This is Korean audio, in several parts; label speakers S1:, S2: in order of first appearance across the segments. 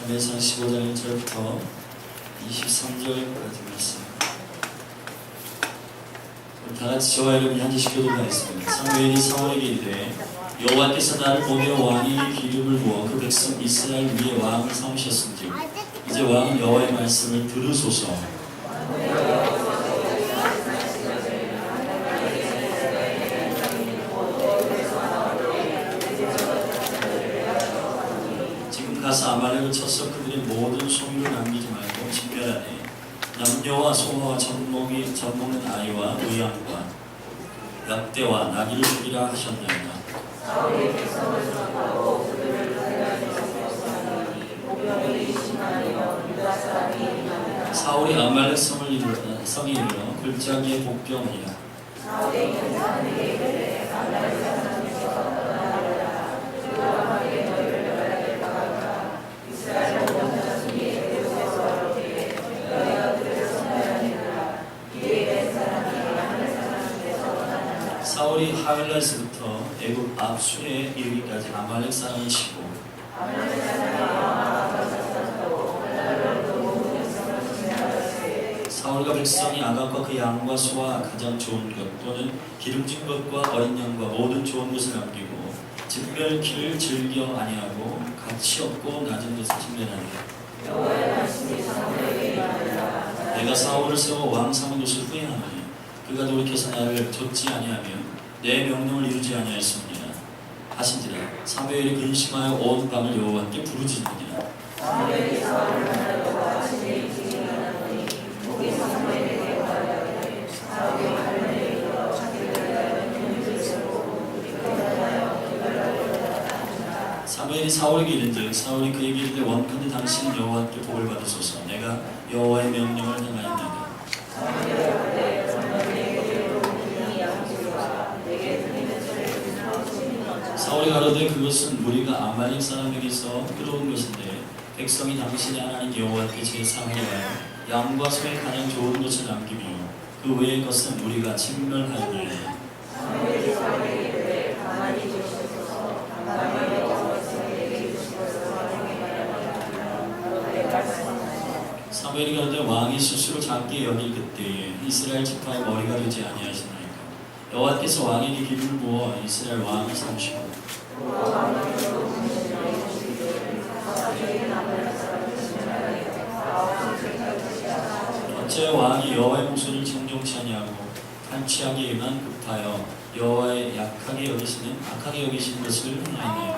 S1: 사무엘상 15장 1절부터 23절까지 말씀. 다같이 저와 여러분이 한 절씩 교독하겠습니다. 사무엘이 사울에게 이르되 여호와께서 나를 보내어 왕의 기름을 부어 그 백성 이스라엘 위에 왕을 삼으셨은즉 이제 왕은 여호와의 말씀을 들으소서. 지금 가서 아말렉을 쳐서 그들의 모든 소유를 남기지 말고 진멸하되 남녀와 소와 젖먹는 아이와 의양과 약대와 나귀를 죽이라 하셨나이다.
S2: 사울이 백성을 수락하고 그들을 살려하지 못하였으니 보병이 20만이며 유다 사람이 2만이라.
S1: 사울이 아말렉 성에 이르러 골짜기에 복병하니라.
S2: 사울이 견사하는에게 이르되 아말렉 사람에게서 떠나가려라. 그가 가게 너희를 멸하게 될 바가 없다. 이스라엘 모든 자손이 그곳에서 이르되 너희가 그들을 섬겨하니라. 이에 된 사람이 아말렉 사람에게서 떠나니라.
S1: 사울이 하윌라에서부터 애굽 앞수에 이르기까지 아말렉 사람을 치고
S2: 아말렉 사람이 아가과 사사로 하나를 모든 백성을 섬겨하였으니
S1: 사울과 백성이 아각과 그 양과 소와 가장 좋은 것 또는 기름진 것과 어린 양과 모든 좋은 것을 남기고 진멸키를 즐겨 아니하고 가치 없고 낮은 것을 진멸하니라.
S2: 여호와의 말씀이 사무엘에게 임하니라.
S1: 내가 사울을 세워 왕 삼은 것을 후회하노니 그가 돌이켜서 나를 좇지 아니하며 내 명령을 이루지 아니하였습니다 하신지라. 사무엘이 근심하여 온 밤을 여호와께 부르짖으니라.
S2: 사무엘이 사울을 만나려고 아침에 일찍 일어나더니 목이 사무엘에게 말하되 사울이 하늘에 이르러 자기를 위하여 눈을 세우고 이끌어다하여 기별하려고 하더라.
S1: 사무엘이 사울에게 이른즉 사울이 그에게 이르되 원컨대 당신은 여호와께 복을 받으소서. 내가 여호와의 명령을 행하였나이다.
S2: 사무엘이 이르되 너는 내게 이르노니 양식과 내게 드리는 죄를 인하시는 것이라.
S1: 사울이 가로되 그것은 우리가 아말렉 사람에게서 끌어온 것인데 백성이 당신의 하나님 여호와께 제사하려 하여 양과 소의 가장 좋은 것을 남기며 그 외의 것은 우리가 진멸하였나이다.
S2: 사무엘이 사울에게 이르되 가만히 계시소서. 당당히 여호와께서 내게 주신 것을 왕에게 말하니라. 바로 내 말씀하시니라.
S1: 사무엘이 가로되 왕이 스스로 작게 여길 그때에 이스라엘 지파의 머리가 되지 아니하시나이까. 여호와께서 왕에게 기름을 부어 이스라엘 왕을 삼으시고 어째 왕이 여호와의 목소리를 정정치 아니하고 탈취하기에만 급하여 여호와의 악하게 여기시는 것을 행하였나이까.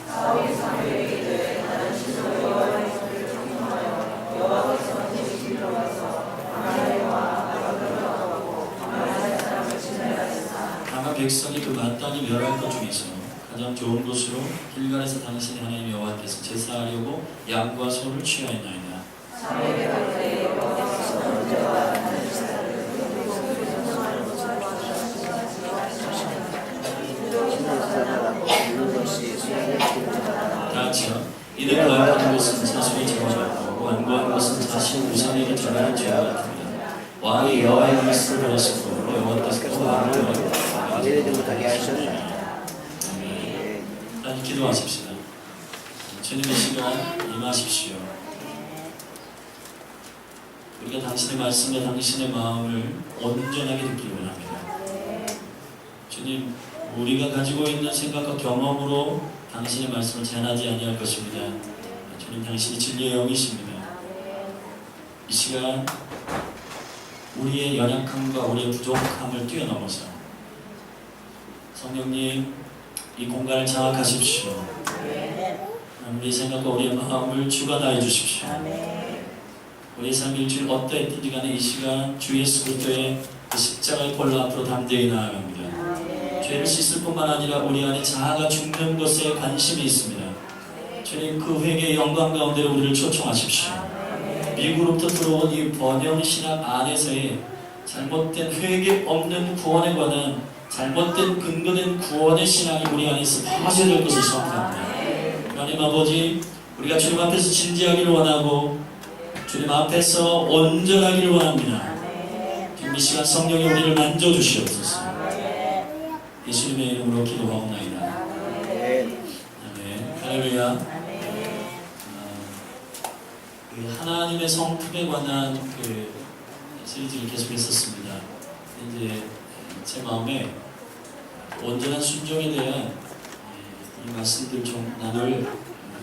S2: 사울이 사무엘에게 이르되 나는 스스로 여호와의 소리를 청종하여 여호와께서 내 집에 들어가서 아말렉과 아각을 막아오고 아말렉 사람을 진멸하였다.
S1: 다만 백성이 그 마땅히 멸할 것 중에서 가장 좋은 곳으로 길갈에서 당신의 하나님 여호와께서 제사하려고 양과 소를 취하였나이다.
S2: 사무엘이 가로되 여호와께서 언제와 나는 제사를 드리고 그를 청종하는 것을 도와주시옵소서.
S1: 다 같이요. 이들 거역하는 것은 사수의 죄와 같고 완고한 것은 자신 우상에게 전하는 죄와 같습니다. 왕이 여호와의 말씀을 들었으므로 여호와께서 또 왕을
S3: 못하게 하셨나이다.
S1: 아멘. 기도하십시다. 주님의 시간 임하십시오. 우리가 당신의 말씀과 당신의 마음을 온전하게 듣기를 원합니다. 주님, 우리가 가지고 있는 생각과 경험으로 당신의 말씀을 제한하지 아니할 것입니다. 주님, 당신이 진리의 영이십니다. 이 시간 우리의 연약함과 우리의 부족함을 뛰어넘어서 성령님, 이 공간을 장악하십시오. 우리의 생각과 우리의 마음을 주관하여 주십시오. 우리의 삶 일주일 어떠했든지 간에 이 시간 주 예수 그리스도의 그 십자가의 볼로 앞으로 담대히 나아갑니다. 죄를 씻을 뿐만 아니라 우리 안에 자아가 죽는 것에 관심이 있습니다. 주님, 그 회개의 영광 가운데로 우리를 초청하십시오. 미국으로부터 들어온 이 번영신학 안에서의 잘못된 회개 없는 구원에 관한 잘못된 근거된 구원의 신앙이 우리 안에서 파쇄될 것을 소원합니다. 하나님 아버지, 우리가 주님 앞에서 진지하기를 원하고 주님 앞에서 온전하기를 원합니다. 지금 이 시간 성령이 우리를 만져주시옵소서. 예수님의 이름으로 기도하옵나이다. 아멘. 할렐루야. 그 하나님의 성품에 관한 그 시리즈를 계속했었습니다. 이제 제 마음에 온전한 순종에 대한 이 말씀들 좀 나눌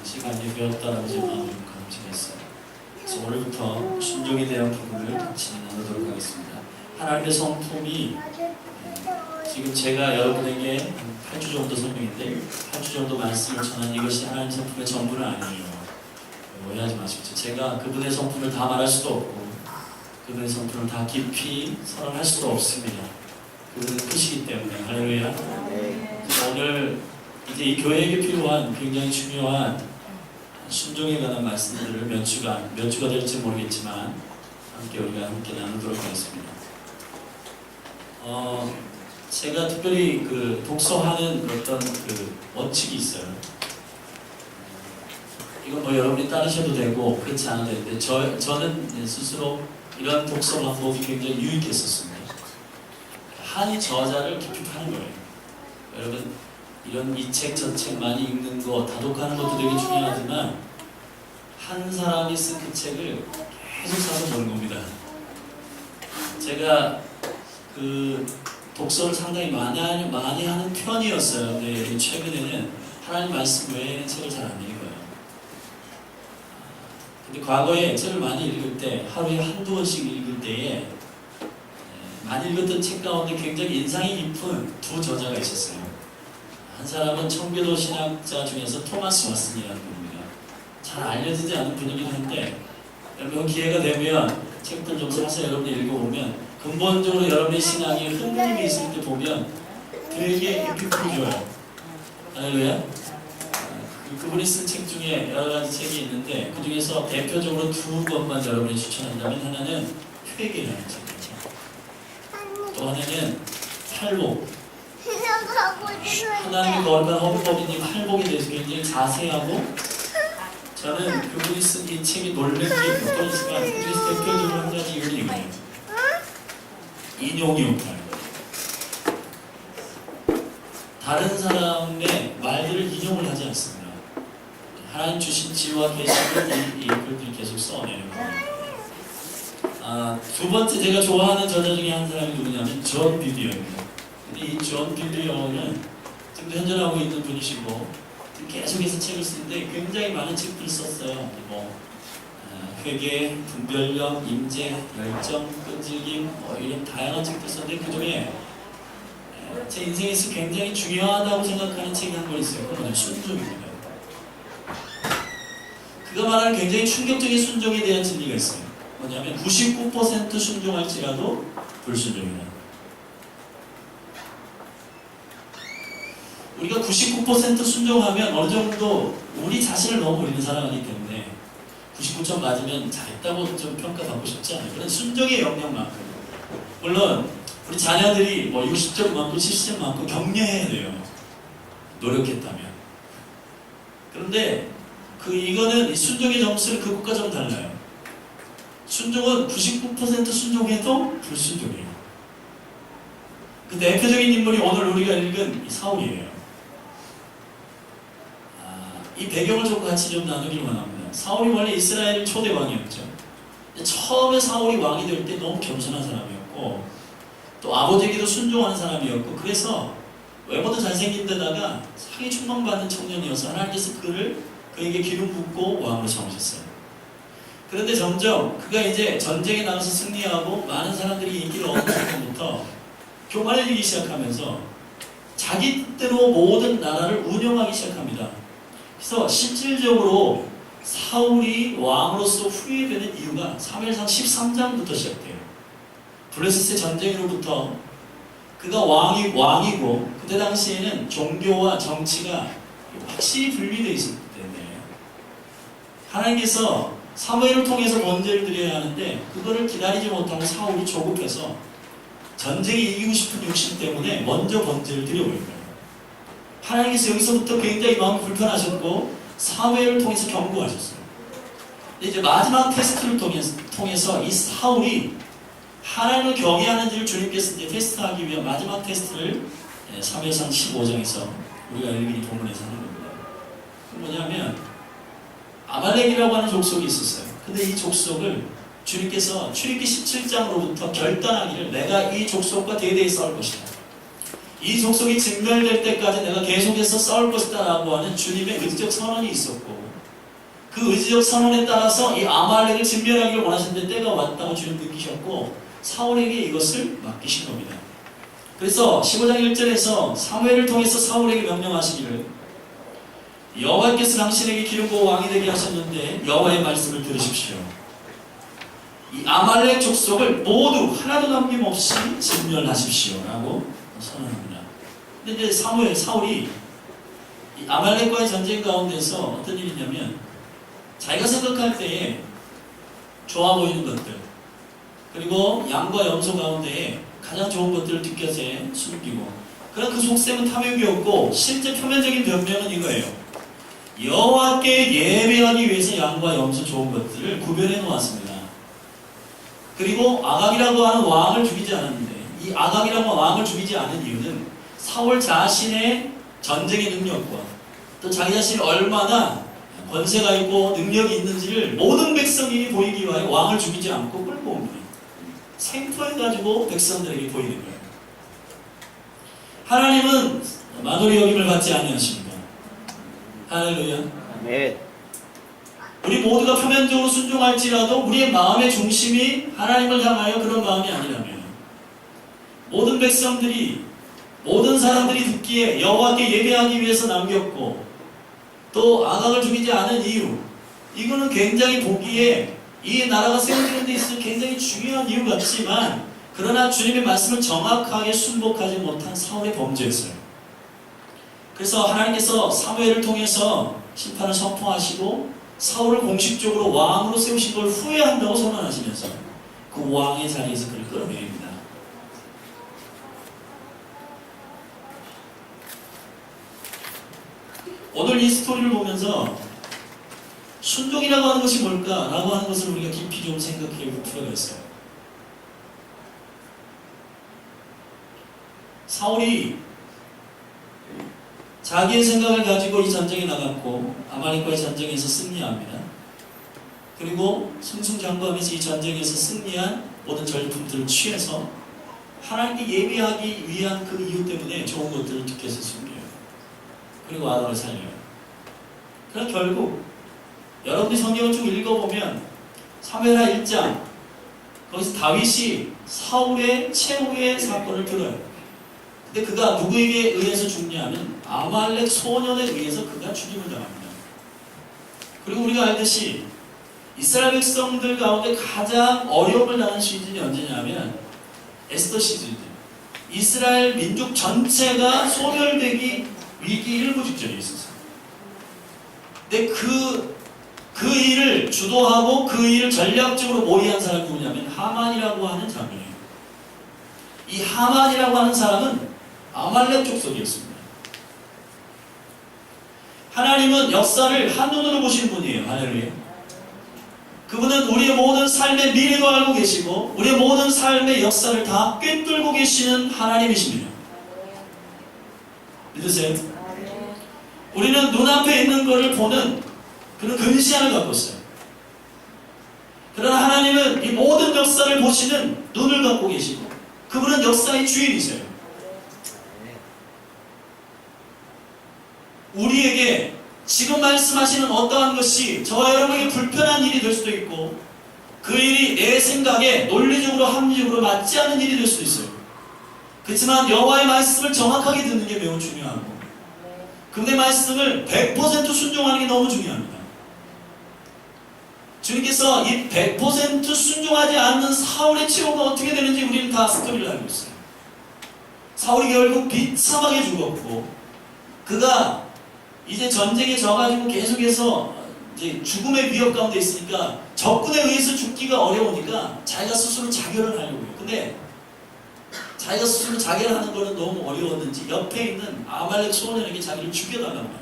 S1: 시간이 되었다라고 제 마음을 감지했어요. 그래서 오늘부터 순종에 대한 부분을 같이 나누도록 하겠습니다. 하나님의 성품이 지금 제가 여러분에게 한 8주 정도 설명인데 8주 정도 말씀을 전한 이것이 하나님의 성품의 전부는 아니에요. 오해하지 마십시오. 제가 그분의 성품을 다 말할 수도 없고 그분의 성품을 다 깊이 선언할 수도 없습니다. 그분은 크시기 때문에. 할렐루야. 오늘 이제 이 교회에게 필요한 굉장히 중요한 순종에 관한 말씀들을 몇 주가 될지 모르겠지만 우리가 함께 나누도록 하겠습니다. 제가 특별히 그 독서하는 어떤 그 원칙이 있어요. 이건 뭐 여러분이 따르셔도 되고 그렇지 않아도 되는데 저는 스스로 이런 독서 방법이 굉장히 유익했었습니다. 한 저자를 깊이 파는 거예요. 여러분 이런 이 책 저 책 많이 읽는 거 다독하는 것도 되게 중요하지만 한 사람이 쓴 그 책을 계속 사서 보는 겁니다. 제가 그 독서를 상당히 많이 하는 편이었어요. 근데 최근에는 하나님 말씀 외에는 책을 잘 안 읽어요. 근데 과거에 책을 많이 읽을 때 하루에 한두 번씩 읽을 때에 많이 읽었던 책 가운데 굉장히 인상이 깊은 두 저자가 있었어요. 한 사람은 청교도 신학자 중에서 토마스 왓슨이라는 분입니다. 잘 알려지지 않은 분이긴 한데 여러분 기회가 되면 책들 좀 사서 여러분이 읽어보면 근본적으로 여러분의 신앙에 흔들림이 있을 때 보면 되게 깊이 풀어줘요. 할렐루야. 그분이 쓴 책 중에 여러 가지 책이 있는데 그 중에서 대표적으로 두 권만 여러분이 추천한다면 하나는 회개라는 책이죠. 또 하나는 팔복. 하나님의 거룩한 헌법이니 팔복에 대해서 굉장히 자세하고 저는 그분이 쓴 이 책이 놀라는 게 몇 번이지만 그 중에서 대표적으로 한 가지 이유는 이거예요. 인용이 없다는 거예요. 다른 사람의 말들을 인용을 하지 않습니다. 하나님 주신 지혜와 계시를 이 글들을 계속 써내는 거예요. 두 번째 제가 좋아하는 저자 중에 한 사람이 누구냐면 존 비비어입니다. 근데 이 존 비비어는 지금 현존하고 있는 분이시고 계속해서 책을 쓰는데 굉장히 많은 책들을 썼어요. 회개, 분별력, 임재, 열정, 끈질김 이런 다양한 책들 썼는데 그 중에 제 인생에서 굉장히 중요하다고 생각하는 책이 한 권 있어요. 그건 순종입니다. 그가 말하는 굉장히 충격적인 순종에 대한 진리가 있어요. 뭐냐면 99% 순종할지라도 불순종이다. 우리가 99% 순종하면 어느 정도 우리 자신을 너무 올리는 사람이기 때문에 99점 맞으면 잘했다고 좀 평가받고 싶지 않아요. 그런 순종의 영역만큼. 물론 우리 자녀들이 뭐 60점 맞고 70점 맞고 격려해야 돼요. 노력했다면. 그런데 이거는 순종의 점수를 그것과 좀 달라요. 순종은 99% 순종해도 불순종이에요. 그 대표적인 인물이 오늘 우리가 읽은 사울이에요. 이 배경을 좀 같이 좀 나누길 원합니다. 사울이 원래 이스라엘 초대 왕이었죠. 처음에 사울이 왕이 될 때 너무 겸손한 사람이었고 또 아버지에게도 순종하는 사람이었고 그래서 외모도 잘생긴 데다가 상이 충망받는 청년이어서 하나님께서 그에게 기름 붓고 왕으로 삼으셨어요. 그런데 점점 그가 이제 전쟁에 나가서 승리하고 많은 사람들이 인기를 얻는 순간부터 교만해지기 시작하면서 자기 뜻대로 모든 나라를 운영하기 시작합니다. 그래서 실질적으로 사울이 왕으로서 후회되는 이유가 사무엘상 13장부터 시작돼요. 블레셋의 전쟁으로부터 그가 왕이고 그때 당시에는 종교와 정치가 확실히 분리되어 있었기 때문에 하나님께서 사무엘을 통해서 번제를 드려야 하는데 그거를 기다리지 못하고 사울이 조급해서 전쟁에 이기고 싶은 욕심 때문에 먼저 번제를 드려버린 거예요. 하나님께서 여기서부터 굉장히 마음이 불편하셨고 사무엘을 통해서 경고하셨어요. 근데 이제 마지막 테스트를 통해서 이 사울이 하나님을 경외하는지를 주님께서 이제 테스트하기 위한 마지막 테스트를 사무엘상 15장에서 우리가 읽은 이 본문에서 하는 겁니다. 그 뭐냐면 아말렉이라고 하는 족속이 있었어요. 그 근데 이 족속을 주님께서 출애굽기 17장으로부터 결단하기를 내가 이 족속과 대대히 싸울 것이다. 이 족속이 증멸될 때까지 내가 계속해서 싸울 것이다 라고 하는 주님의 의지적 선언이 있었고, 그 의지적 선언에 따라서 이 아말렉을 진멸하기를 원하셨는데 때가 왔다고 주님 느끼셨고 사울에게 이것을 맡기신 겁니다. 그래서 15장 1절에서 사무엘을 통해서 사울에게 명령하시기를 여호와께서 당신에게 기름 부어 왕이 되게 하셨는데 여호와의 말씀을 들으십시오. 이 아말렉 족속을 모두 하나도 남김없이 진멸하십시오 라고 선언합니다. 근데 이제 사울이 이 아말렉과의 전쟁 가운데서 어떤 일이 있냐면 자기가 생각할 때에 좋아 보이는 것들, 그리고 양과 염소 가운데에 가장 좋은 것들을 뒷곁에 숨기고, 그런 그 속셈은 탐욕이었고 실제 표면적인 변명은 이거예요. 여호와께 예배하기 위해서 양과 염소 좋은 것들을 구별해 놓았습니다. 그리고 아각이라고 하는 왕을 죽이지 않았는데, 이 아각이라고 하는 왕을 죽이지 않은 이유는 사울 자신의 전쟁의 능력과 또 자기 자신이 얼마나 권세가 있고 능력이 있는지를 모든 백성이 보이기 위하여 왕을 죽이지 않고 끌고 옵니다. 생포해가지고 백성들에게 보이는 거예요. 하나님은 만홀히 여김을 받지 아니하십니다. 할렐루야.
S3: 아멘.
S1: 우리 모두가 표면적으로 순종할지라도 우리의 마음의 중심이 하나님을 향하여 그런 마음이 아니라면, 모든 백성들이, 모든 사람들이 듣기에 여호와께 예배하기 위해서 남겼고 또 아각을 죽이지 않은 이유, 이거는 굉장히 보기에 이 나라가 세워지는 데 있어서 굉장히 중요한 이유 같지만, 그러나 주님의 말씀을 정확하게 순복하지 못한 사울의 범죄였어요. 그래서 하나님께서 사무엘을 통해서 심판을 선포하시고 사울을 공식적으로 왕으로 세우신 걸 후회한다고 선언하시면서 그 왕의 자리에서 그를 끌어내립니다. 오늘 이 스토리를 보면서 순종이라고 하는 것이 뭘까라고 하는 것을 우리가 깊이 좀 생각해 볼 필요가 있어요. 사울이 자기의 생각을 가지고 이 전쟁에 나갔고 아말렉과의 전쟁에서 승리합니다. 그리고 승승장구하면서 이 전쟁에서 승리한 모든 전리품들을 취해서 하나님께 예배하기 위한 그 이유 때문에 좋은 것들을 뒷곁에서 숨겨요. 그리고 아들을 살려요. 그럼 결국 여러분들이 성경을 쭉 읽어보면 사무엘하 1장 거기서 다윗이 사울의 최후의 사건을 들어요. 근데 그가 누구에게 의해서 죽냐면 아말렉 소년에 의해서 그가 죽임을 당합니다. 그리고 우리가 알듯이 이스라엘 백성들 가운데 가장 어려움을 당한 시즌이 언제냐면 에스더 시즌. 이스라엘 민족 전체가 소멸되기 위기 일부 직전에 있었어요. 근데 그 일을 주도하고 그 일을 전략적으로 모의한 사람이 누구냐면 하만이라고 하는 장면이에요. 이 하만이라고 하는 사람은 아말렉 족속이었습니다. 하나님은 역사를 한눈으로 보시는 분이에요. 할렐루야. 그분은 우리의 모든 삶의 미래도 알고 계시고 우리의 모든 삶의 역사를 다 꿰뚫고 계시는 하나님이십니다. 믿으세요? 우리는 눈앞에 있는 것을 보는 그런 근시안을 갖고 있어요. 그러나 하나님은 이 모든 역사를 보시는 눈을 갖고 계시고 그분은 역사의 주인이세요. 우리에게 지금 말씀하시는 어떠한 것이 저와 여러분에게 불편한 일이 될 수도 있고 그 일이 내 생각에 논리적으로 합리적으로 맞지 않은 일이 될 수도 있어요. 그렇지만 여호와의 말씀을 정확하게 듣는 게 매우 중요하고 그분의 말씀을 100% 순종하는 게 너무 중요합니다. 주님께서 이 100% 순종하지 않는 사울의 최후가 어떻게 되는지 우리는 다 스토리를 알고 있어요. 사울이 결국 비참하게 죽었고 그가 이제 전쟁에 져가지고 계속해서 이제 죽음의 위협 가운데 있으니까 적군에 의해서 죽기가 어려우니까 자기가 스스로 자결을 하려고 해요. 근데 자기가 스스로 자결하는 거는 너무 어려웠는지 옆에 있는 아말렉 소년에게 자기를 죽여달라는 거예요.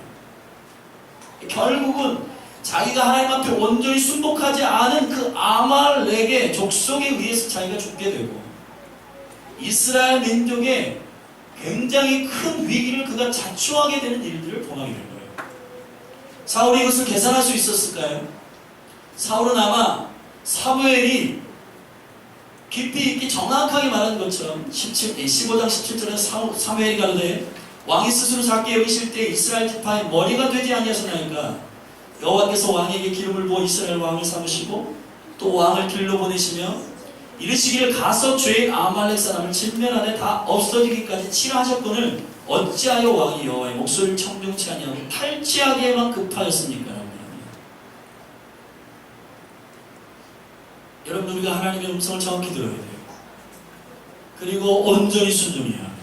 S1: 결국은 자기가 하나님 앞에 온전히 순복하지 않은 그 아말렉의 족속에 의해서 자기가 죽게 되고 이스라엘 민족의 굉장히 큰 위기를 그가 자초하게 되는 일들을 범하게 된 거예요. 사울이 이것을 계산할 수 있었을까요? 사울은 아마 사무엘이 깊이 있게 정확하게 말한 것처럼 15장 17절에 사무엘이 가로되 왕이 스스로 작게 여기실 때 이스라엘 지파의 머리가 되지 아니하셨나이까 여호와께서 왕에게 기름을 부어 이스라엘 왕을 삼으시고 또 왕을 길로 보내시며 이르시기를 가서 죄인 아말렉 사람을 진멸하되 다 없어지기까지 치라 하셨거늘 어찌하여 왕이 여호와의 목소리를 청종치 아니하고 탈취하기에만 급하였습니까? 여러분, 우리가 하나님의 음성을 정확히 들어야 돼요. 그리고 온전히 순종해야 합니다.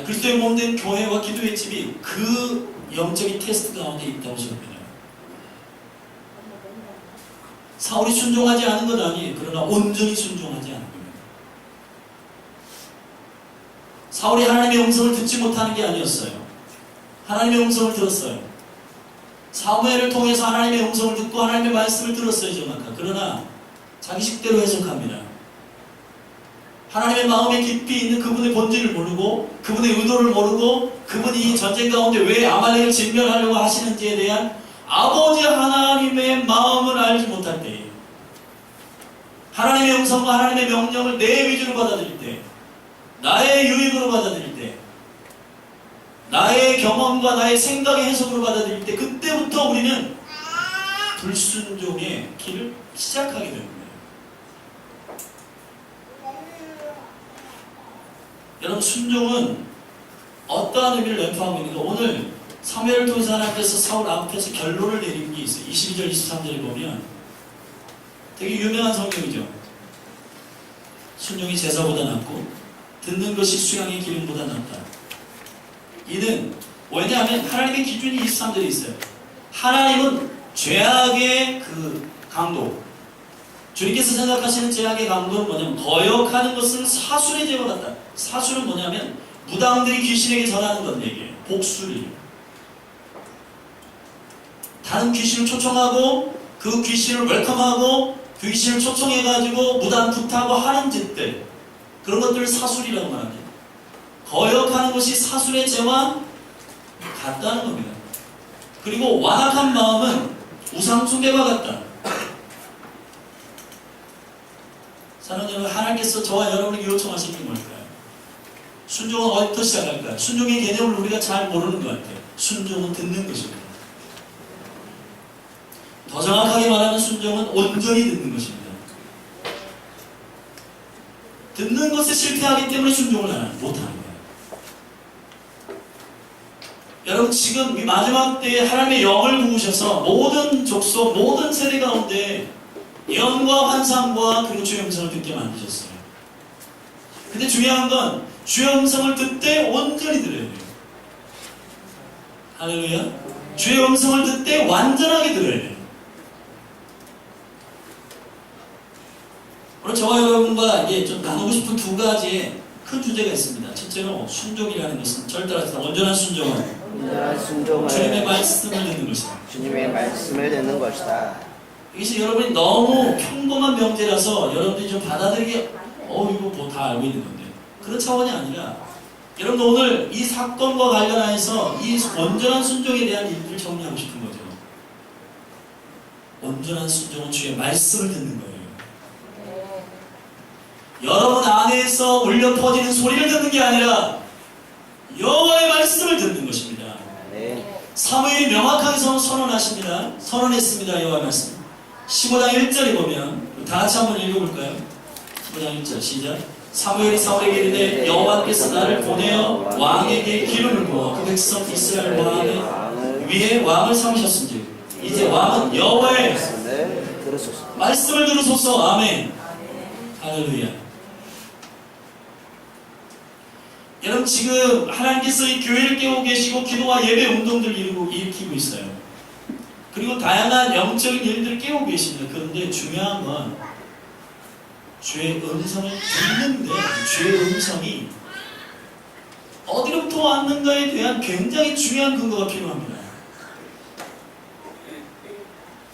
S1: 그리스도의 몸된 교회와 기도의 집이 그 영적인 테스트 가운데 있다고 생각합니다. 사울이 순종하지 않은 건 아니에요. 그러나 온전히 순종하지 않은 겁니다. 사울이 하나님의 음성을 듣지 못하는 게 아니었어요. 하나님의 음성을 들었어요. 사무엘을 통해서 하나님의 음성을 듣고 하나님의 말씀을 들었어요. 정확하게. 그러나 자기 식대로 해석합니다. 하나님의 마음에 깊이 있는 그분의 본질을 모르고 그분의 의도를 모르고 그분이 전쟁 가운데 왜 아말렉을 진멸하려고 하시는지에 대한 아버지 하나님의 마음을 알지 못할 때에 하나님의 음성과 하나님의 명령을 내 위주로 받아들일 때, 나의 유익으로 받아들일 때, 나의 경험과 나의 생각의 해석으로 받아들일 때, 그때부터 우리는 불순종의 길을 시작하게 됩니다. 여러분, 순종은 어떠한 의미를 내포하고 있는가? 오늘 사무엘을 통해서 하나님께서 사울 앞에서 결론을 내린 게 있어요. 22절, 23절에 보면 되게 유명한 성경이죠. 순종이 제사보다 낫고 듣는 것이 수양의 기름보다 낫다. 이는 왜냐하면 하나님의 기준이 23절에 있어요. 하나님은 죄악의 그 강도, 주님께서 생각하시는 죄악의 강도는 뭐냐면 거역하는 것은 사술의 죄와 같다. 사술은 뭐냐면 무당들이 귀신에게 전하는 건 얘기예요. 복술이에요. 다른 귀신을 초청하고 그 귀신을 웰컴하고 그 귀신을 초청해가지고 무당 굿하고 하는 짓들, 그런 것들을 사술이라고 말합니다. 거역하는 것이 사술의 죄와 같다는 겁니다. 그리고 완악한 마음은 우상 숭배와 같다. 사랑하는 여러분, 하나님께서 저와 여러분에게 요청하신 게 뭘까요? 순종은 어디부터 시작할까요? 순종의 개념을 우리가 잘 모르는 것 같아요. 순종은 듣는 것입니다. 더 정확하게 말하면 순종은 온전히 듣는 것입니다. 듣는 것에 실패하기 때문에 순종을 못하는 거예요. 여러분, 지금 이 마지막 때에 하나님의 영을 부으셔서 모든 족속, 모든 세대 가운데 예언과 환상과 그리고 주의 음성을 듣게 만드셨어요. 근데 중요한 건 주의 음성을 듣되 온전히 들어야 돼요. 할렐루야. 주의 음성을 듣되 완전하게 들어야 돼요. 오늘 저와 여러분과 이제 좀 나누고 싶은 두 가지의 큰 주제가 있습니다. 첫째로 순종이라는 것은 절대로 온전한 순종은 주님의 말씀을 듣는 것이다.
S3: 주님의 말씀을 듣는 것이다.
S1: 이것이 여러분이 너무 평범한 명제라서 여러분들이 좀 받아들이기 이거 뭐 다 알고 있는 건데, 그런 차원이 아니라 여러분 오늘 이 사건과 관련해서 이 온전한 순종에 대한 일들을 정리하고 싶은 거죠. 온전한 순종은 주의 말씀을 듣는 거예요. 여러분 안에서 울려 퍼지는 소리를 듣는 게 아니라 여호와의 말씀을 듣는 것입니다. 사무엘이 명확하게 선언하십니다. 선언했습니다. 여호와의 말씀. 15장 1절에 보면 다 같이 한번 읽어볼까요? 15장 1절 시작. 사무엘이 사울에게 이르되 여호와께서 나를 보내어 왕에게 기름을 부어 그 백성 이스라엘 왕의 위에 왕을 삼으셨은지 이제 왕은 여호와의 말씀을 들으소서. 아멘. 할렐루야. 여러분, 지금 하나님께서 이 교회를 깨우고 계시고 기도와 예배 운동들을 일으키고 있어요. 그리고 다양한 영적인 일들을 깨우고 계십니다. 그런데 중요한 건 주의 음성을 듣는데 주의 음성이 어디로부터 왔는가에 대한 굉장히 중요한 근거가 필요합니다.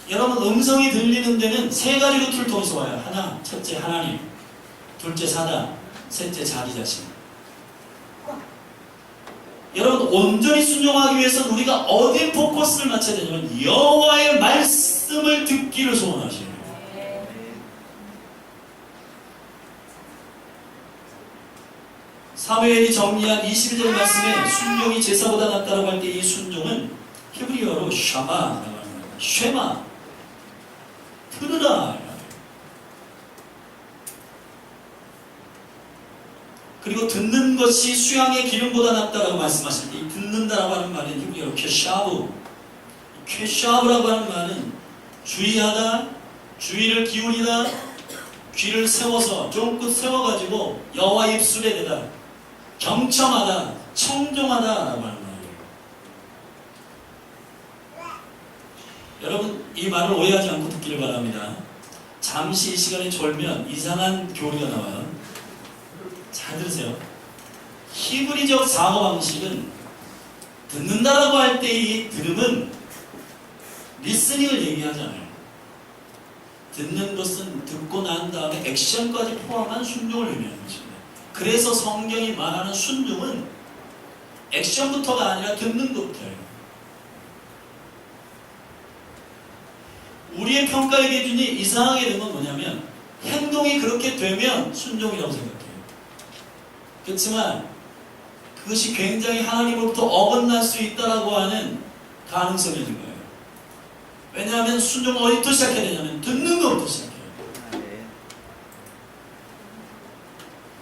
S1: 여러분, 음성이 들리는 데는 세 가지 루트를 통해서 와요. 하나, 첫째 하나님, 둘째 사단, 셋째 자기 자신. 여러분, 온전히 순종하기 위해서는 우리가 어디에 포커스를 맞춰야 되냐면 여호와의 말씀을 듣기를 소원하시는 거예요. 사무엘이 정리한 22절 말씀에 순종이 제사보다 낫다라고 할 때 이 순종은 히브리어로 샤마라고 하는 거예요. 쉐마, 들으라. 그리고 듣는 것이 수양의 기름보다 낫다라고 말씀하실 때 이 듣는다라고 하는 말은 히브리어로 쾌샤브, 쾌샤브라고 하는 말은 주의하다, 주의를 기울이다, 귀를 세워서 쫑긋 세워가지고 여호와 입술에 대다, 경청하다, 청종하다라고 하는 말이에요. 여러분 이 말을 오해하지 않고 듣기를 바랍니다. 잠시 이 시간에 졸면 이상한 교리가 나와요. 잘 들으세요. 히브리적 사고 방식은 듣는다라고 할 때 이 들음은 리스닝을 얘기하잖아요. 듣는 것은 듣고 난 다음에 액션까지 포함한 순종을 의미하는 것입니다. 그래서 성경이 말하는 순종은 액션부터가 아니라 듣는 것부터예요. 우리의 평가의 기준이 이상하게 된 건 뭐냐면 행동이 그렇게 되면 순종이라고 생각해요. 그렇지만 그것이 굉장히 하나님으로부터 어긋날 수 있다라고 하는 가능성이 있는 거예요. 왜냐하면 순종은 어디부터 시작해야 되냐면 듣는 것부터 시작해요.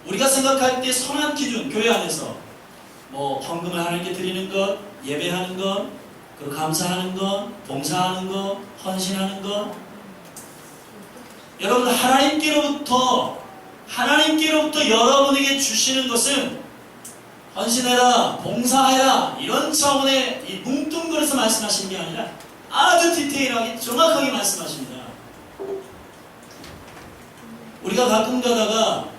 S1: 우리가 생각할 때 선한 기준, 교회 안에서 뭐 헌금을 하나님께 드리는 것, 예배하는 것, 그리고 감사하는 것, 봉사하는 것, 헌신하는 것, 여러분 하나님께로부터 여러분에게 주시는 것은 헌신해라, 봉사해라 이런 차원의 이 뭉뚱그려서 말씀하시는 게 아니라 아주 디테일하게 정확하게 말씀하십니다. 우리가 가끔 가다가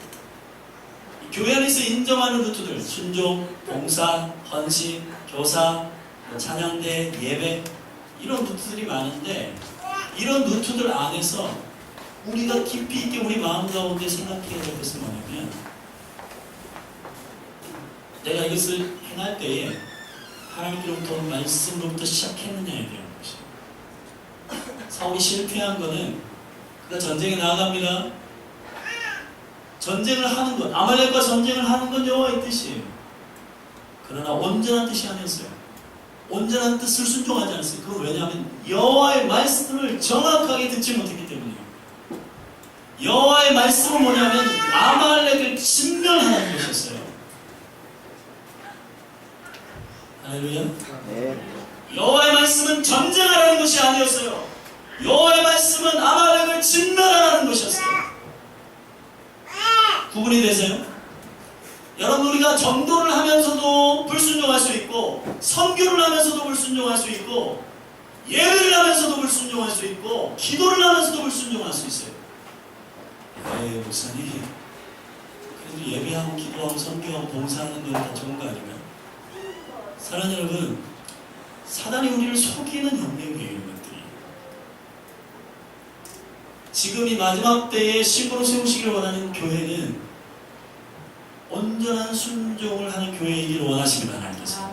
S1: 교회 안에서 인정하는 루트들, 순종, 봉사, 헌신, 교사, 찬양대, 예배 이런 루트들이 많은데 이런 루트들 안에서 우리가 깊이 있게 우리 마음 가운데 생각해야 될 것은 뭐냐면 내가 이것을 행할 때에 하나님께로부터 말씀으로부터 시작했느냐에 대한 것이에요. 사울이 실패한 것은 그가 전쟁에 나아갑니다. 전쟁을 하는 것, 아말렉과 전쟁을 하는 건 여호와의 뜻이에요. 그러나 온전한 뜻이 아니었어요. 온전한 뜻을 순종하지 않았어요. 그건 왜냐하면 여호와의 말씀을 정확하게 듣지 못했기 때문이에요. 여호와의 말씀은 뭐냐면 아말렉을 진멸하는 것이었어요. 할렐루야.
S3: 네.
S1: 여호와의 말씀은 전쟁하라는 것이 아니었어요. 여호와의 말씀은 아말렉을 진멸하라는 것이었어요. 구분이 되세요? 여러분 우리가 전도를 하면서도 불순종할 수 있고 선교를 하면서도 불순종할 수 있고 예배를 하면서도 불순종할 수 있고 기도를 하면서도 불순종할 수 있어요. 목사님 그래도 예배하고 기도하고 선교하고 봉사하는 건 다 좋은 거 아닌가요? 사랑하는 여러분, 사단이 우리를 속이는 형님이에요. 이런 것들이 지금 이 마지막 때에 신부로 세우시기를 원하는 교회는 온전한 순종을 하는 교회이기를 원하시기를 하나님께서.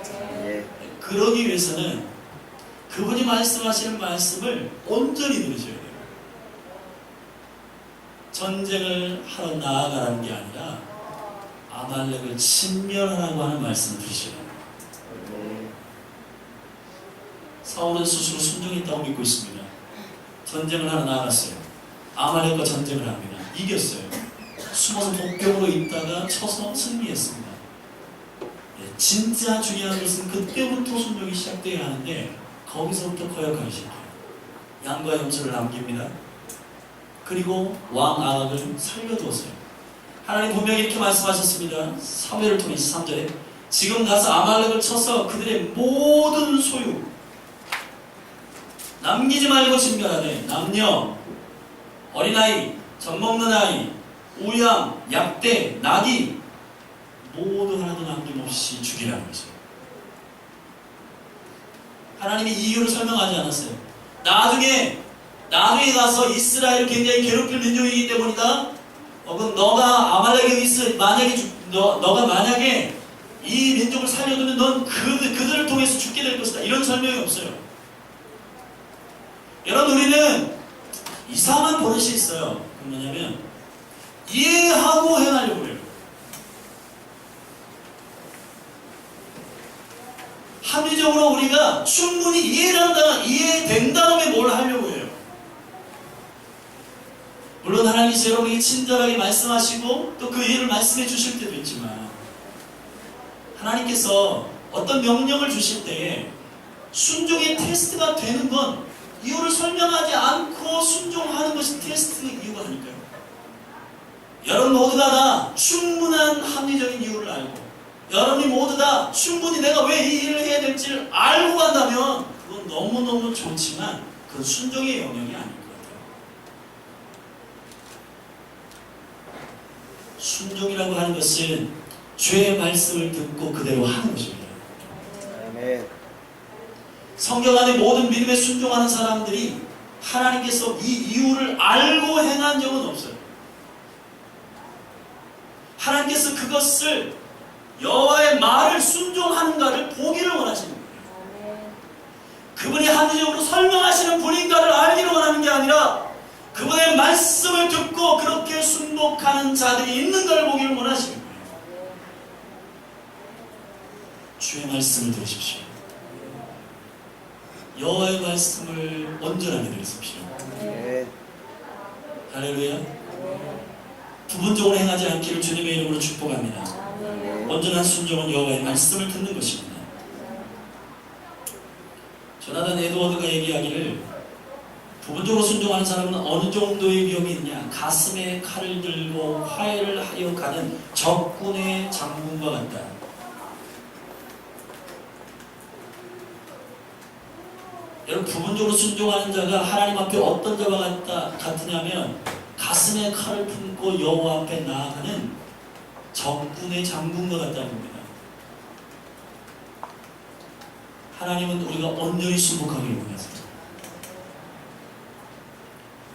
S1: 그러기 위해서는 그분이 말씀하시는 말씀을 온전히 들으셔야 돼요. 전쟁을 하러 나아가라는 게 아니라 아말렉을 진멸하라고 하는 말씀을 들으셔야 돼요. 사울은 스스로 순종이 있다고 믿고 있습니다. 전쟁을 하러 나아갔어요. 아말렉과 전쟁을 합니다. 이겼어요. 숨어서 복병으로 있다가 쳐서 승리했습니다. 진짜 중요한 것은 그때부터 순종이 시작되어야 하는데 거기서부터 거역하기 시작해요. 양과 염소를 남깁니다. 그리고 왕 아합을 살려두었어요. 하나님 분명히 이렇게 말씀하셨습니다. 사무엘을 통해서 3절에 지금 가서 아말렉을 쳐서 그들의 모든 소유 남기지 말고 진멸하되 남녀, 어린아이, 젖먹는 아이, 우양, 약대, 나귀 모두 하나도 남김없이 죽이라는 것이에요. 하나님이 이유를 설명하지 않았어요. 나중에 가서 이스라엘을 굉장히 괴롭힐 민족이기 때문이다. 그럼 너가 아말렉에 있을 너가 만약에 이 민족을 살려두면 넌 그들을 통해서 죽게 될 것이다. 이런 설명이 없어요. 여러분, 우리는 이상한 버릇이 있어요. 그건 뭐냐면 이해하고 행하려고 해요. 합리적으로 우리가 충분히 이해된 다음에 뭘 하려고 해요. 물론 하나님께서 여러분에게 친절하게 말씀하시고 또 그 이해를 말씀해 주실 때도 있지만, 하나님께서 어떤 명령을 주실 때에 순종의 테스트가 되는 건 이유를 설명하지 않고 순종하는 것이 테스트 이유가 아닐까요? 여러분 모두가 다 충분한 합리적인 이유를 알고, 여러분이 모두 다 충분히 내가 왜 이 일을 해야 될지를 알고 간다면 그건 너무너무 좋지만 그건 순종의 영역이 아닐 것 같아요. 순종이라고 하는 것은 죄의 말씀을 듣고 그대로 하는 것입니다.
S3: 아멘.
S1: 성경 안에 모든 믿음에 순종하는 사람들이 하나님께서 이 이유를 알고 행한 적은 없어요. 하나님께서 그것을 여호와의 말을 순종하는가를 보기를 원하시는 거예요. 그분이 합리적으로 설명하시는 분인가를 알기를 원하는 게 아니라 그분의 말씀을 듣고 그렇게 순복하는 자들이 있는가를 보기를 원하시는 거예요. 주의 말씀을 들으십시오. 여호와의 말씀을 온전하게 들으십시오.
S3: 아멘.
S1: 할렐루야. 부분적으로 행하지 않기를 주님의 이름으로 축복합니다. 온전한 순종은 여호와의 말씀을 듣는 것입니다. 조나단 에드워드가 얘기하기를, 부분적으로 순종하는 사람은 어느 정도의 위험이 있냐, 가슴에 칼을 들고 화해를 하여 가는 적군의 장군과 같다. 여러분, 부분적으로 순종하는 자가 하나님 앞에 어떤 자와 같으냐면 가슴에 칼을 품고 여호와 앞에 나아가는 적군의 장군과 같다는 겁니다. 하나님은 우리가 온전히 순복하기를 원하세요.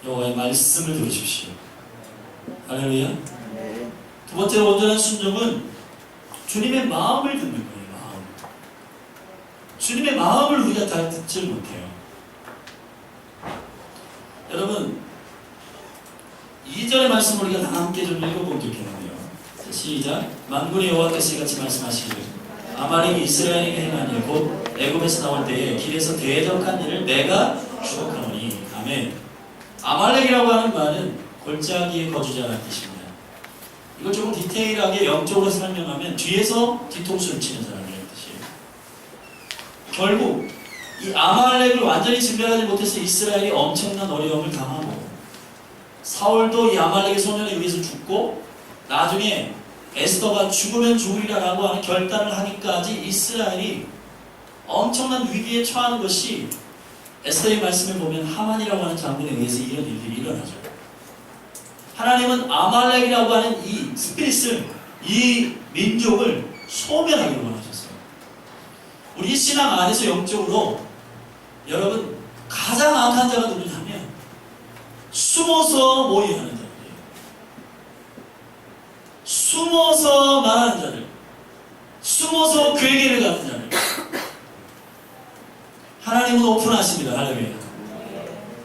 S1: 여호와의 말씀을 들으십시오. 할렐루야.
S3: 아멘.
S1: 두 번째로 온전한 순종은 주님의 마음을 듣는 거예요. 마음. 주님의 마음을 우리가 잘 듣지 못해요. 여러분, 2절의 말씀을 우리가 다 함께 좀 읽어보면 좋겠는데요. 시작. 만군의 여호와께서 이같이 말씀하시기를, 아말렉이 이스라엘에게 행한 일 곧 애굽에서 나올 때에 길에서 대적한 일을 내가 추억하노니. 아멘. 아말렉이라고 하는 말은 골짜기의 거주자라는 뜻입니다. 이걸 조금 디테일하게 영적으로 설명하면 뒤에서 뒤통수를 치는 사람이라는 뜻이에요. 결국 이 아말렉을 완전히 진멸하지 못해서 이스라엘이 엄청난 어려움을 당하고, 사울도 이 아말렉의 소년에 의해서 죽고, 나중에 에스더가 죽으면 죽으리라라고 하는 결단을 하기까지 이스라엘이 엄청난 위기에 처하는 것이, 에스더의 말씀을 보면 하만이라고 하는 장군에 의해서 이런 일들이 일어나죠. 하나님은 아말렉이라고 하는 이 스피릿을, 이 민족을 소멸하기를 원하셨어요. 우리 신앙 안에서 영적으로 여러분 가장 악한 자가 누구냐면 숨어서 모의하는 자들이에요. 숨어서 말하는 자들, 숨어서 괴계를 가는 자들. 하나님은 오픈하십니다. 할렐루야.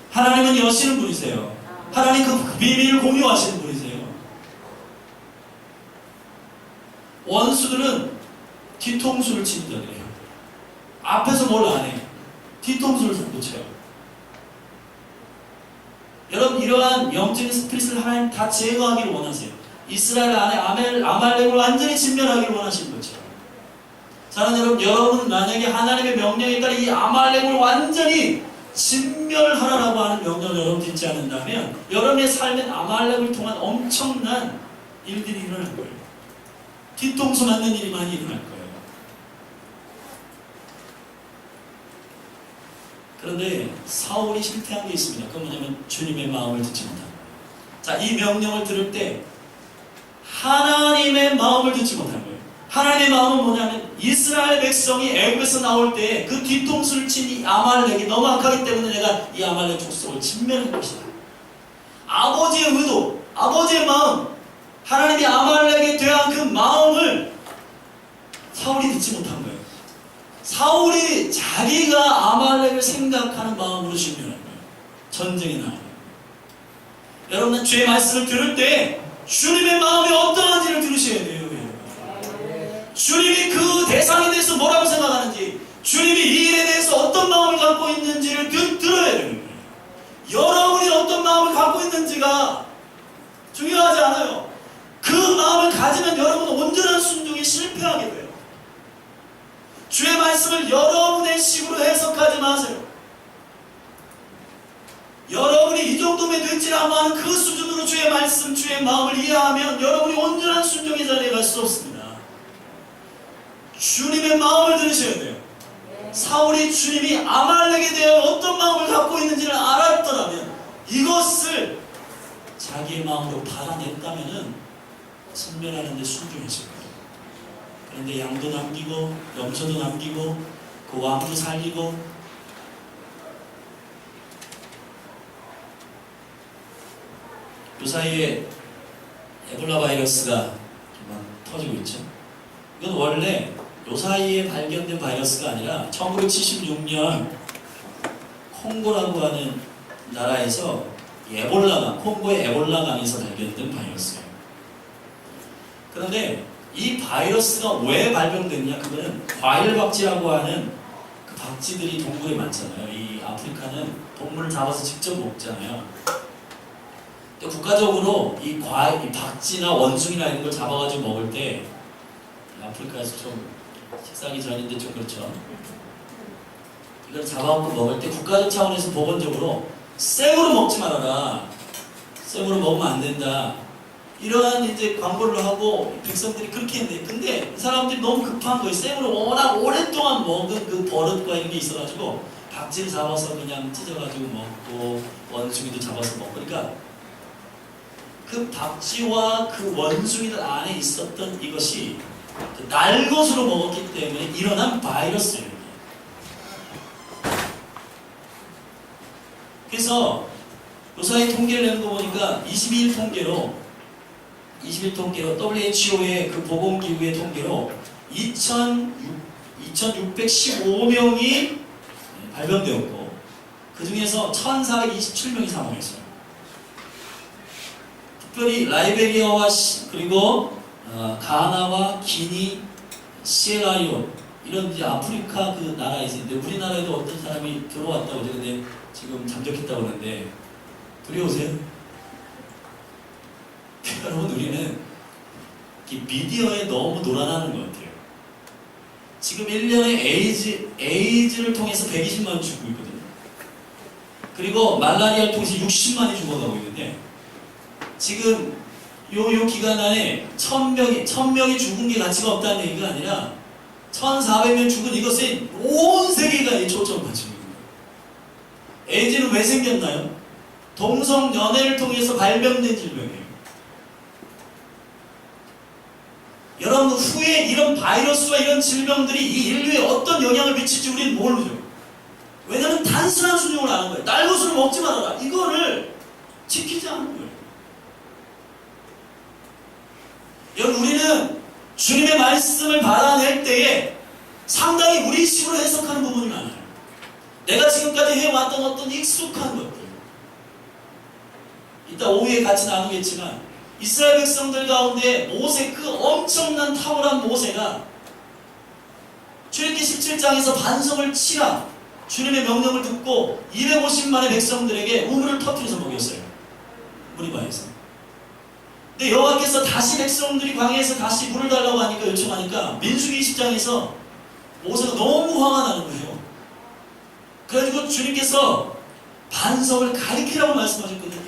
S1: 하나님은 여시는 분이세요. 하나님 그 비밀을 공유하시는 분이세요. 원수들은 뒤통수를 치는 자들이에요. 앞에서 뭘 안 해. 뒤통수를 자꾸 쳐요. 여러분, 이러한 영적인 스피릿을 하나님 다 제거하기를 원하세요. 이스라엘 안에 아말렉을 완전히 진멸하기를 원하시는 거죠. 사랑하는 여러분, 만약에 하나님의 명령에 따라 이 아말렉을 완전히 진멸하라고 하는 명령을 여러분 듣지 않는다면 여러분의 삶엔 아말렉을 통한 엄청난 일들이 일어날 거예요. 뒤통수 맞는 일이 많이 일어날 거예요. 그런데 사울이 실패한 게 있습니다. 그건 뭐냐면 주님의 마음을 듣지 못한 거예요. 자, 이 명령을 들을 때 하나님의 마음을 듣지 못한 거예요. 하나님의 마음은 뭐냐면 이스라엘 백성이 애굽에서 나올 때 그 뒤통수를 친 이 아말렉이 너무 악하기 때문에 내가 이 아말렉 족속을 진멸할 것이다. 아버지의 의도, 아버지의 마음, 하나님이 아말렉에 대한 그 마음을 사울이 듣지 못한 거예요. 사울이 자기가 아말렉을 생각하는 마음으로 진멸한 거예요. 전쟁이 나요. 여러분은 주의 말씀을 들을 때 주님의 마음이 어떠한지를 들으셔야 돼요. 주님이 그 대상에 대해서 뭐라고 생각하는지, 주님이 이 일에 대해서 어떤 마음을 갖고 있는지를 들어야 되는 거예요. 여러분이 어떤 마음을 갖고 있는지가 중요하지 않아요. 그 마음을 가지면 여러분은 온전한 순종에 실패하게 돼요. 주의 말씀을 여러분의 식으로 해석하지 마세요. 여러분이 이 정도면 되지라고 하는 그 수준으로 주의 말씀, 주의 마음을 이해하면 여러분이 온전한 순종의 자리에 갈 수 없습니다. 주님의 마음을 들으셔야 돼요. 사울이 주님이 아말렉에 대하여 어떤 마음을 갖고 있는지를 알았더라면, 이것을 자기의 마음으로 받아냈다면 선멸하는 데 순종했을 거예요. 그런데 양도 남기고 염소도 남기고 그 왕도 살리고, 그 사이에 에볼라 바이러스가 막 터지고 있죠. 이건 원래 요 사이에 발견된 바이러스가 아니라 1976년 콩고라고 하는 나라에서 에볼라강, 콩고의 에볼라강에서 발견된 바이러스예요. 그런데 이 바이러스가 왜 발병됐냐? 그거는 과일박쥐라고 하는 그 박쥐들이 동물에 많잖아요. 이 아프리카는 동물을 잡아서 직접 먹잖아요. 국가적으로 이 박쥐나 원숭이나 이런 걸 잡아가지고 먹을 때, 아프리카에서 좀 식사하기 전인데 좀 그렇죠. 이걸 잡아갖고 먹을 때 국가적 차원에서 보건적으로 생으로 먹지 말아라, 생으로 먹으면 안 된다, 이러한 이제 광고를 하고 백성들이 그렇게 했는데, 근데 이 사람들이 너무 급한 거예요. 생으로 워낙 오랫동안 먹은 그 버릇과 이런 게 있어가지고 박쥐를 잡아서 그냥 찢어가지고 먹고 원숭이도 잡아서 먹고, 그러니까 그 박쥐와 그 원숭이들 안에 있었던 이것이 날것으로 먹었기 때문에 일어난 바이러스예요. 그래서 요사이 통계를 내는 거 보니까 22일 통계로 WHO의 그 보건기구의 통계로 2,615명이 발병되었고, 그 중에서 1,427명이 사망했어요. 특별히 라이베리아와 그리고 가나와 기니, 시에라리온, 이런 이제 아프리카 그 나라에서 있는데, 우리나라에도 어떤 사람이 들어왔다고 근데 지금 잠적했다고 하는데 두려우세요? 여러분, 우리는 미디어에 너무 놀아나는 것 같아요. 지금 1년에 에이즈를 통해서 120만 원 죽고 있거든요. 그리고 말라리아를 통해서 60만이 죽어가고 있는데, 지금 요 기간 안에 1000명이 죽은 게 가치가 없다는 얘기가 아니라 1400명 죽은 이것에 온 세계가 초점을 맞추고 있는 거예요. 에이즈는 왜 생겼나요? 동성 연애를 통해서 발병된 질병이에요. 여러분, 후에 이런 바이러스와 이런 질병들이 이 인류에 어떤 영향을 미칠지 우리는 모르죠. 왜냐하면 단순한 순종을 하는 거예요. 날것으로 먹지 말아라, 이거를 지키지 않는 거예요. 여러분, 우리는 주님의 말씀을 받아낼 때에 상당히 우리 식으로 해석하는 부분이 많아요. 내가 지금까지 해왔던 어떤 익숙한 것들, 이따 오후에 같이 나누겠지만, 이스라엘 백성들 가운데 모세, 그 엄청난 탁월한 모세가 출애굽기 17장에서 반석을 치라, 주님의 명령을 듣고 250만의 백성들에게 우물을 터뜨려서 먹였어요. 무리바에서. 근데 여호와께서 다시 백성들이 광야에서 다시 물을 달라고 하니까, 요청하니까 민수기 20장에서 모세가 너무 화가 나는 거예요. 그래가지고 주님께서 반석을 가리키라고 말씀하셨거든요.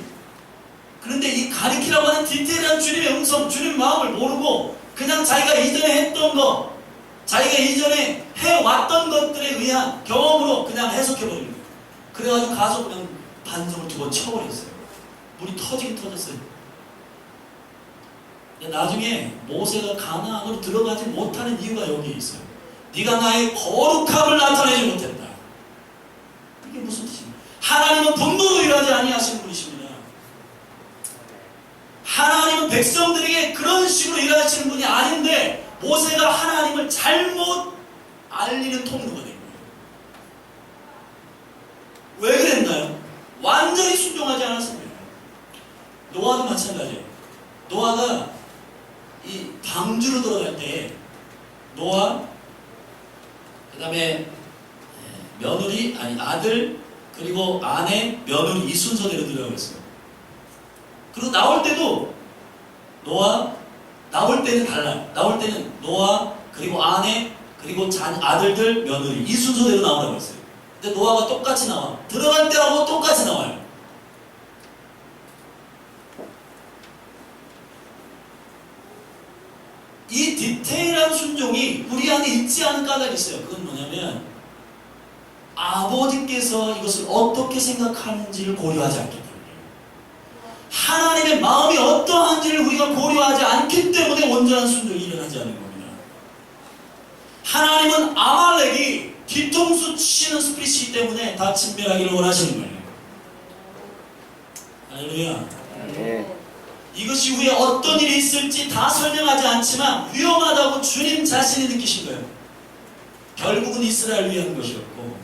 S1: 그런데 이 가리키라고 하는 디테일한 주님의 음성, 주님의 마음을 모르고 그냥 자기가 이전에 했던 거, 자기가 이전에 해왔던 것들에 의한 경험으로 그냥 해석해버리는 거예요. 그래가지고 가서 그냥 반석을 2번 쳐버렸어요. 물이 터지긴 터졌어요. 나중에 모세가 가나안으로 들어가지 못하는 이유가 여기에 있어요. 네가 나의 거룩함을 나타내지 못했다. 이게 무슨 뜻입니까? 하나님은 분노로 일하지 아니하시는 분이십니다. 하나님은 백성들에게 그런 식으로 일하시는 분이 아닌데, 모세가 하나님을 잘못 알리는 통로가 된 거예요. 왜 그랬나요? 완전히 순종하지 않았습니다. 노아도 마찬가지예요. 노아가 이 방주로 들어갈 때 노아, 그 다음에 며느리, 아니 아들, 그리고 아내, 며느리 이 순서대로 들어가겠어요. 그리고 나올 때도 노아, 나올 때는 달라요. 나올 때는 노아, 그리고 아내, 그리고 아들들, 며느리 이 순서대로 나오라고 했어요. 근데 노아가 똑같이 나와. 들어갈 때하고 똑같이 나와요. 이 디테일한 순종이 우리 안에 있지 않은 까닭이 있어요. 그건 뭐냐면 아버지께서 이것을 어떻게 생각하는지를 고려하지 않기 때문이에요. 하나님의 마음이 어떠한지를 우리가 고려하지 않기 때문에 온전한 순종이 일어나지 않는 겁니다. 하나님은 아말렉이 뒤통수 치는 스피릿이기 때문에 다 진멸하기를 원하시는 거예요. 할렐루야.
S3: 아멘.
S1: 이것이 후에 어떤 일이 있을지 다 설명하지 않지만 위험하다고 주님 자신이 느끼신 거예요. 결국은 이스라엘을 위한 것이었고,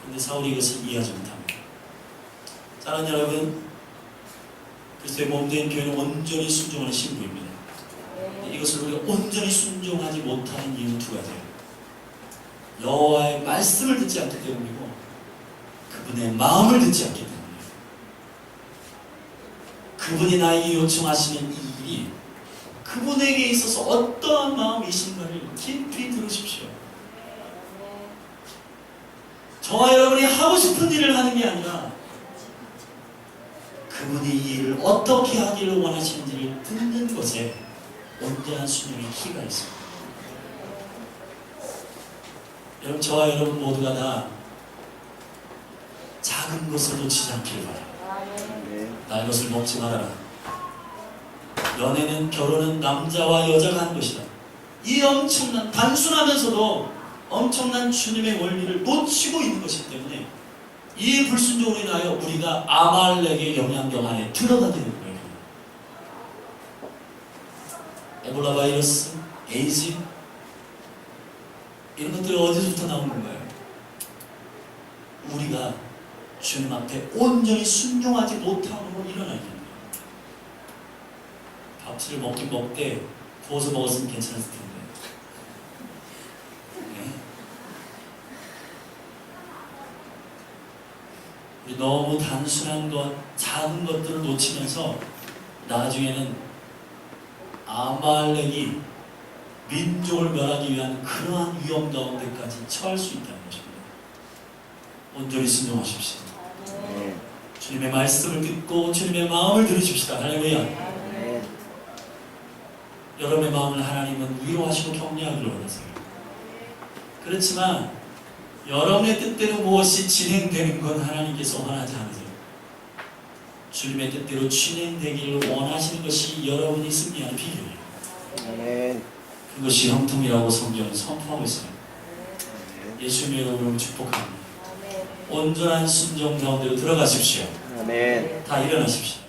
S1: 그런데 사울이 이것을 이해하지 못합니다. 사랑하는 여러분, 그리스도의 몸된 교회는 온전히 순종하는 신부입니다. 이것을 우리가 온전히 순종하지 못하는 이유는 두 가지예요. 여호와의 말씀을 듣지 않기 때문이고 그분의 마음을 듣지 않기 때문이에요. 그분이 나에게 요청하시는 이 일이 그분에게 있어서 어떠한 마음이신가를 깊이 들으십시오. 저와 여러분이 하고 싶은 일을 하는 게 아니라 그분이 이 일을 어떻게 하기를 원하시는지를 듣는 것에 온전한 순종의 키가 있습니다. 여러분, 저와 여러분 모두가 다 작은 것을 놓치지 않기를 바랍니다. 날 것을 먹지 말아라. 연애는, 결혼은 남자와 여자가 하는 것이다. 이 엄청난, 단순하면서도 엄청난 주님의 원리를 놓치고 있는 것이기 때문에 이 불순종으로 인하여 우리가 아말렉의 영향력 안에 들어가게 되는 거예요. 에볼라 바이러스, 에이즈 이런 것들이 어디서부터 나온 건가요? 우리가 주님 앞에 온전히 순종하지 못함으로 일어나게 됩니다. 밥치를 먹긴 먹되 구워서 먹었으면 괜찮았을 텐데. 네. 우리 너무 단순한 것, 작은 것들을 놓치면서 나중에는 아말렉이 민족을 멸하기 위한 그러한 위험 가운데까지 처할 수 있다는 것입니다. 온전히 순종하십시오. 주님의 말씀을 듣고 주님의 마음을 들으십시다. 할렐루야. 여러분의 마음을 하나님은 위로하시고 격려하기를 원하세요. 그렇지만 여러분의 뜻대로 무엇이 진행되는 건 하나님께서 원하지 않으세요. 주님의 뜻대로 진행되기를 원하시는 것이 여러분이 승리하는 비결이에요.
S3: 아멘.
S1: 그것이 형통이라고 성경은 선포하고 있어요. 예수님의 이름으로 축복합니다. 온전한 순종 가운데로 들어가십시오.
S3: 아멘.
S1: 다 일어나십시오.